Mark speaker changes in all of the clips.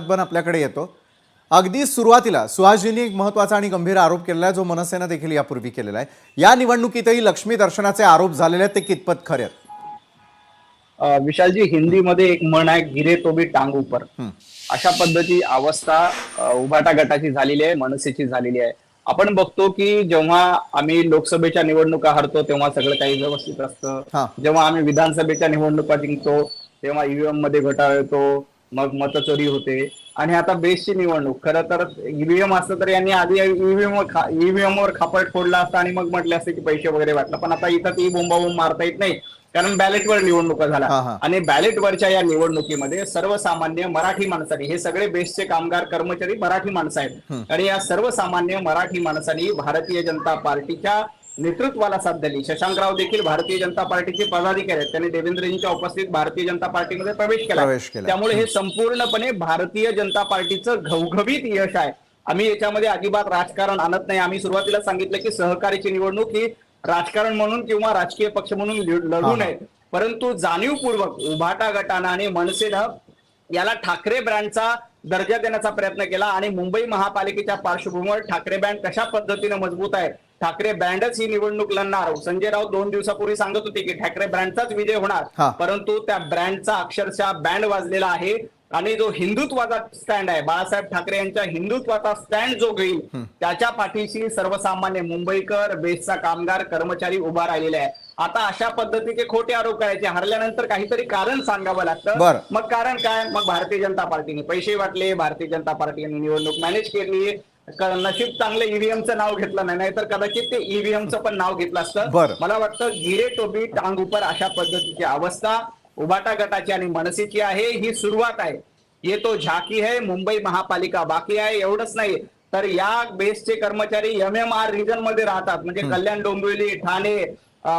Speaker 1: पण आपल्याकडे येतो। अगदी सुरुवातीला सुहासजींनी एक महत्त्वाचा आणि गंभीर आरोप केलेला आहे, जो मनसेने देखील यापूर्वी केलेला आहे। या निवडणुकीतही लक्ष्मी दर्शनाचे आरोप झालेले आहेत, ते कितपत खरे आहेत?
Speaker 2: विशालजी, हिंदीमध्ये एक म्हण आहे, गिरे तो भी टांग ऊपर.
Speaker 1: हं,
Speaker 2: अशा पद्धती अवस्था उभाटा गटाची झालेली आहे, मनसेची झालेली आहे. आपण बघतो की जेव्हा आम्ही लोकसभेच्या निवडणुका हरतो तेव्हा सगळं काही व्यवस्थित असतं.
Speaker 1: हां,
Speaker 2: जेव्हा आम्ही विधानसभेच्या निवडणुका जिंकतो तेव्हा ईव्हीएम मध्ये घोटाळा येतो, मग मतचोरी होते. आणि आता बेसची निवडणूक, खरं तर ईव्हीएम असतं तर यांनी आधी ईव्हीएम वर खापट फोडला असता आणि मग म्हटले असते की पैसे वगैरे वाटला. पण आता इथं ती बोंबाबोंब मारता येत नाही, कारण बॅलेटवर निवडणुका झाल्या.
Speaker 1: हां, हां,
Speaker 2: आणि बॅलेटवरच्या या निवडणुकीमध्ये सर्वसामान्य मराठी माणसांनी, हे सगळे बेस्टचे कामगार कर्मचारी मराठी माणसं आहेत,
Speaker 1: हं,
Speaker 2: आणि या सर्वसामान्य मराठी माणसांनी भारतीय जनता पार्टीच्या नेतृत्वाला साथ दिली. शशांकराव देखील भारतीय जनता पार्टीचे पदाधिकारी आहेत, त्यांनी देवेंद्रजींच्या उपस्थितीत भारतीय जनता पार्टीमध्ये प्रवेश केला. त्यामुळे हे संपूर्णपणे भारतीय जनता पार्टीचं घवघवीत यश आहे. आम्ही याच्यामध्ये अजिबात राजकारण आणत नाही. आम्ही सुरुवातीला सांगितलं की सहकारीची निवडणूक ही राजकारण म्हणून किंवा राजकीय पक्ष म्हणून लढू नये, परंतु जाणीवपूर्वक उभाटा गटानं आणि मनसेनं याला ठाकरे ब्रँडचा दर्जा देण्याचा प्रयत्न केला. आणि मुंबई महापालिकेच्या पार्श्वभूमीवर ठाकरे ब्रँड कशा पद्धतीने मजबूत आहे, ठाकरे ब्रँडच ही निवडणूक लढणार. संजय राऊत 2 दिवसापूर्वी सांगत होते की ठाकरे ब्रँडचाच विजय होणार, परंतु त्या ब्रँडचा अक्षरशः बँड वाजलेला आहे. आणि जो हिंदुत्वाचा स्टँड आहे, बाळासाहेब ठाकरे यांच्या हिंदुत्वाचा स्टँड जो घेईल, त्याच्या पाठीशी सर्वसामान्य मुंबईकर, बेसचा कामगार कर्मचारी उभा राहिलेले आहे. आता अशा पद्धतीचे खोटे आरोप करायचे, हरल्यानंतर काहीतरी कारण सांगावं लागतं. मग कारण काय? मग भारतीय जनता पार्टीने पैसे वाटले, भारतीय जनता पार्टीने निवडणूक मॅनेज केली, नशीब चांगलं ईव्हीएमचं नाव घेतलं नाही, तर कदाचित ते ईव्हीएमचं पण नाव घेतलं असतं. मला वाटतं गिरे तो भी टांग ऊपर अशा पद्धतीची अवस्था उभाटा गटाची आणि मनसेची आहे. ही सुरुवात आहे, ये तो झाकी है, मुंबई महापालिका बाकी आहे. एवढंच नाही तर या बेसचे कर्मचारी एमएमआर रिजन मध्ये राहतात, म्हणजे कल्याण, डोंबिवली, ठाणे,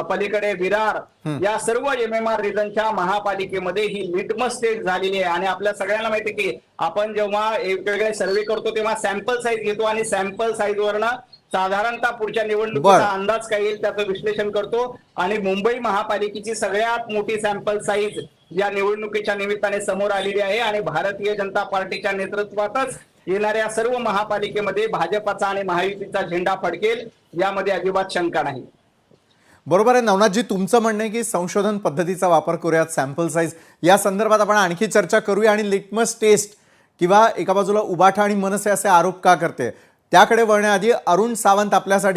Speaker 2: पलीकडे विरार, या सर्व एमएमआर रिजनच्या महापालिकेमध्ये ही लिटमस टेस्ट झालेली आहे. आणि आपल्या सगळ्यांना माहिती की आपण जेव्हा वेगवेगळे सर्वे करतो तेव्हा सॅम्पल साईज घेतो, आणि सॅम्पल साईज वरनं साधारणतः पुढच्या निवडणुकीचा अंदाज काय येईल त्याचं विश्लेषण करतो. आणि मुंबई महापालिकेची सगळ्यात मोठी सॅम्पल साईज या निवडणुकीच्या निमित्ताने समोर आलेली आहे. आणि भारतीय जनता पार्टीच्या नेतृत्वातच येणाऱ्या सर्व महापालिकेमध्ये भाजपचा आणि महायुतीचा झेंडा फडकेल, यामध्ये अजिबात शंका नाही.
Speaker 1: बरोबर आहे नवनाथजी, तुमचं म्हणणं आहे की संशोधन पद्धतीचा वापर करूयात, सॅम्पल साईज या संदर्भात आपण आणखी चर्चा करूया. आणि लिटमस टेस्ट किंवा एका बाजूला उभाटा आणि मनसे असे आरोप का करते त्याकडे वळण्याआधी अरुण सावंत आपल्यासाठी